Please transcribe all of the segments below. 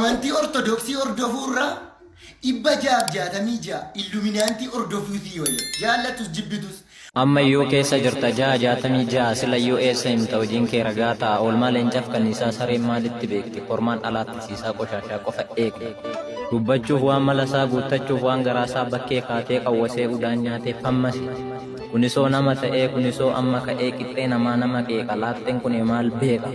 Amantii ortodoksii hordofurra ibba jaabjaatamija illuminaantii hordofuutii wayya jaallatus jibbitus amma yoo keessa jirta jaatamija sila yoo eessa himta hojiin kee ragaa ta'a oolmaa leencaaf kanniisaa sareen maalitti beekti kormaan alaatti siisaa qoshaashaa qofa eege dubbachuuf waan malasaa guuttachuuf waan garaasaa bakkee kaatee qawwasee udaan nyaatee fammasi kunisoo nama ta'ee kunisoo amma ka'ee qixxee namaa nama qeeqa laatteen kun maal beeka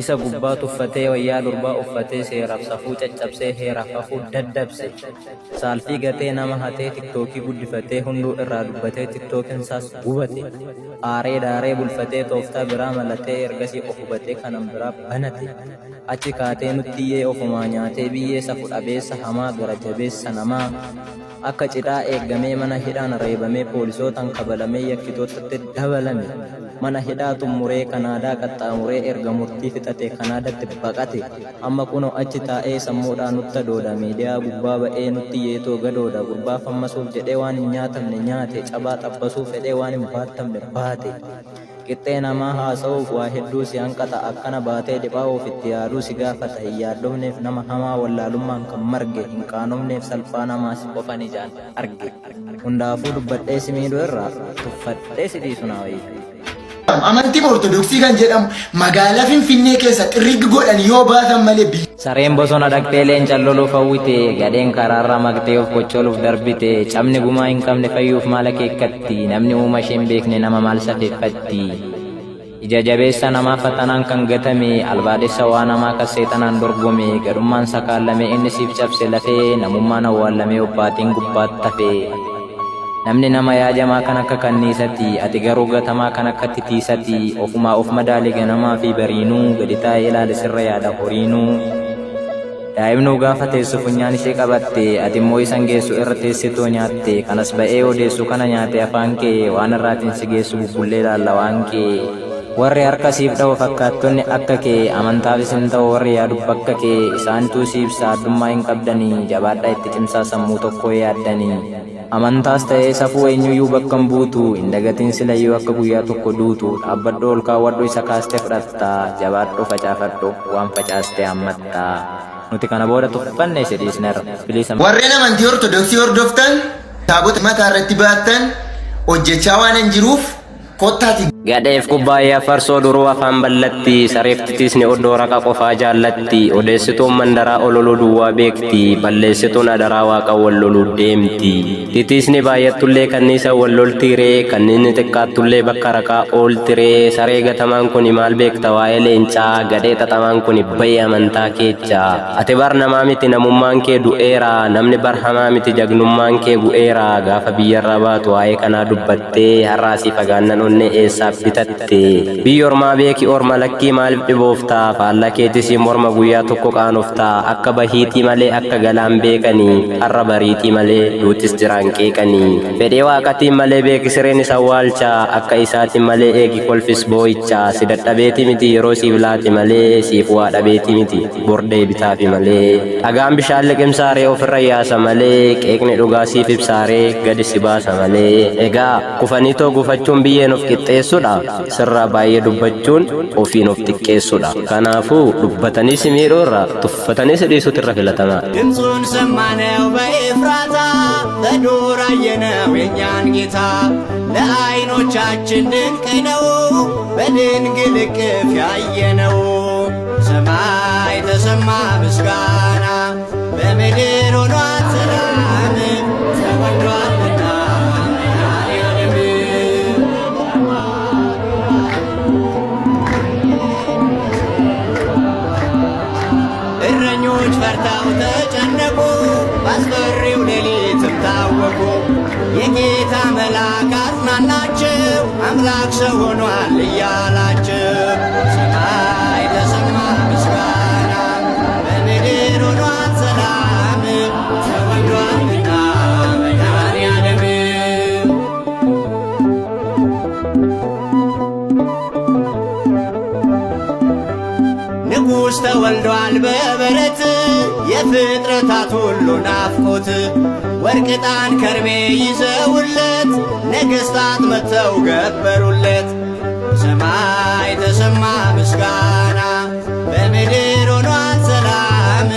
isa gubbaa tuffatee wayyaa durbaa uffatee seeraaf safuu caccabsee heeraaf hafuu daddabse saalfii gatee nama hatee tiktookii guddifatee hunduu irraa dubbatee tiktookin saas hubate aaree daaree bulfatee tooftaa biraa malatee ergasii of hubatee kanan biraa banate achi kaatee nuttiyyee ofumaa nyaatee biyyee safu dhabeessa hamaa gara jabeessa namaa akka cidhaa eeggamee mana hidhaan reebamee poolisootaan kabalamee yakkitootatti dabalame mana hidhaa xumuree kanaadaa qaxxaamuree erga murtii fixate kanaadatti baqate amma kunoo achi taa'ee sammuudhaan nutta dooda miidiyaa gubbaa ba'ee nutti yeetoo gadooda gurbaa fammasuuf jedhee waan hin nyaatamne nyaate cabaa xabbasuuf fedhee waan hin baattamne baate qixxee namaa haasa'uuf waa hedduu si hanqata akkana baatee dhiphaa ofitti yaaduu si gaafata hin yaaddofneef nama hamaa wallaalummaan kan marge hin qaanofneef salphaa namaas qofan ijaan arge hundaafuu dubbadhee si miidhuu irraa tuffadhee si dhiisu naa wayya. Amantii ortodoksii kan jedhamu magaalaa Finfinnee keessa xirriggi godhan yoo baatan malee sareen bosona dhaqxee leenca loluuf hawwite gadheen karaarraa maqtee of kocholuuf darbite cabni gumaa hin qabne fayyuuf maal akeekkatti namni uuma ishee hin beekne nama maal safeeffatti ija jabeessa namaa fatanaan kan gatame albaadessa waa namaa kan seexanaan dorgome gadhummaan sakaallamee inni siif cabse lafee namummaan awwaallamee obbaatiin gubbaatti tafee namni nama yaajamaa kan akka kanniisatti ati garuu gatamaa kan akka titiisatti ofumaa of madaali ganamaa fi bariinuu gadi taa'ee ilaali sirra yaada horiinuu daa'imnuu gaafa teessu funyaan ishee qabatte ati immoo isan geessu irra teessitoo nyaatte kanas ba'ee odeessu kana nyaate afaan kee waan irraatiin si geessu bubbullee laalla waan kee warri harka siif dha'u fakkaattonni akka kee amantaaf isin ta'u warri yaadu bakka kee isaanituu siif saaddummaa hin qabdanii jabaadhaa itti cimsaa sammuu tokkoo yaaddanii amantaas ta'ee safuu eenyuyyuu bakka hin buutu hin dagatiin silayyuu akka guyyaa tokko duutu dhaabbadhu ol kaawwadhu isa kaastee fudhatta jabaadhu facaafadhu waan facaaste hammatta nuti kana booda tuffanne si dhiisneerra bilisa warreen amantii ortodoksii hordoftan taabota mataa irratti baattan hojjechaa waan hin jiruuf kottaati gadheef kubbaayyaa farsoo duruu afaan ballatti sareeftitisni oddoo raqa qofaa jaallatti odeessituun mandaraa ololuu duwwaa beekti balleessituun adaraa waaqa walloluu deemti titisni baay'attullee kanniisa walloltiiree kanniinni xiqqaattullee bakka raqaa ooltiree saree gatamaan kun maal beekta waa'ee leencaa gadhee xaxamaan kun bayya amantaa keecha ati bar namaa miti namummaan kee du'eera namni bar hamaa miti jagnummaan kee bu'eera gaafa biyyarraa baatu waa'ee kanaa dubbattee har'aasii fagaannan onne eessaaf bitatte biyya ormaa beeki orma lakkii maaliif dhiboofta faalla keetis morma guyyaa tokko qaanofta akka bahiitii malee akka galaan beekanii har'a bariitii malee duutis jiraan qeeqanii fedhee waaqatiin malee beeki sireen isa waalcha akka isaatiin malee eegi kolfis boo'icha si dadhabeeti miti yeroo siif laati malee siif waa dhabeeti miti bordee bitaafi malee dhagaan bishaan liqimsaaree ofirra yaasa malee qeeqni dhugaa siif ibsaaree gadi si baasa malee egaa kufaniitoo gufachuun biyyeen of qixxeessudha sirraa baay'ee dubbachuun ofiin of xiqqeessudha kanaafuu dubbatanii si miidhuurra tuffatanii si dhiisuutu irra filatamaa ድምፁን ሰማነው በኤፍራታ በዱር አየነው የእኛን ጌታ ለዓይኖቻችን ድንቅ ነው በድንግል እቅፍ ያየነው ሰማይ ተሰማ ምስጋና በምድር ሆኗል ሰላም ተወልዷልና እረኞች ፈርተው ተጨነቁ ባስፈሪው ሌሊትም ታወቁ የጌታ መልአክ አጽናናቸው አምላክ ሰው ሆኗል እያላቸው ሰማይ ተሰማ ምስጋና በምድር ሆኗል ሰላም ተወልዷልና መድኃኔዓለም ንጉሥ ተወልዷል በበረት የፍጥረታት ሁሉ ናፍቆት ወርቅ ዕጣን ከርቤ ይዘውለት ነገሥታት መጥተው ገበሩለት ሰማይ ተሰማ ምስጋና በምድር ሆኗል ሰላም